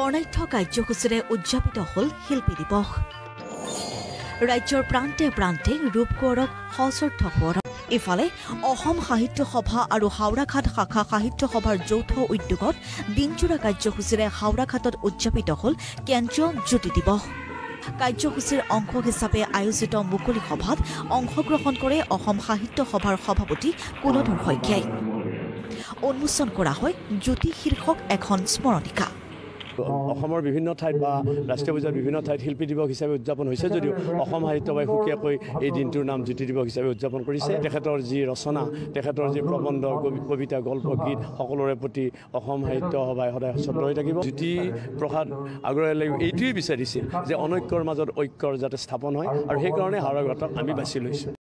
বৰ্ণাঢ্য কাৰ্যসূচীৰে উদযাপিত হ'ল শিল্পী দিৱস। ৰাজ্যৰ প্ৰান্তে প্ৰান্তে ৰূপ কোঁৱৰক সশ্ৰদ্ধ সোঁৱৰণ। ইফালে অসম সাহিত্য সভা আৰু হাওৰাঘাট শাখা সাহিত্য সভাৰ যৌথ উদ্যোগত দিনজোৰা কাৰ্যসূচীৰে হাওৰাঘাটত উদযাপিত হ'ল কেন্দ্ৰীয় জ্যোতি দিৱস। কাৰ্যসূচীৰ অংশ হিচাপে আয়োজিত মুকলি সভাত অংশগ্ৰহণ কৰে অসম সাহিত্য সভাৰ সভাপতি কুলধৰ শইকীয়াই। উন্মোচন কৰা হয় জ্যোতি শীৰ্ষক এখন স্মৰণিকা। অসমৰ বিভিন্ন ঠাইত বা ৰাষ্ট্ৰীয় পৰ্যায়ৰ বিভিন্ন ঠাইত শিল্পী দিৱস হিচাপে উদযাপন হৈছে যদিও অসম সাহিত্য সভাই সুকীয়াকৈ এই দিনটোৰ নাম জ্যোতি দিৱস হিচাপে উদযাপন কৰিছে। তেখেতৰ যি ৰচনা, তেখেতৰ যি প্ৰবন্ধ, কবিতা, গল্প, গীত সকলোৰে প্ৰতি অসম সাহিত্য সভাই সদায় সচেতন হৈ থাকিব। জ্যোতি প্ৰসাদ আগৰৱালাই এইটোৱেই বিচাৰিছিল যে অনৈক্যৰ মাজত ঐক্যৰ যাতে স্থাপন হয়, আৰু সেইকাৰণে হাওৰাঘাটক আমি বাছি লৈছোঁ।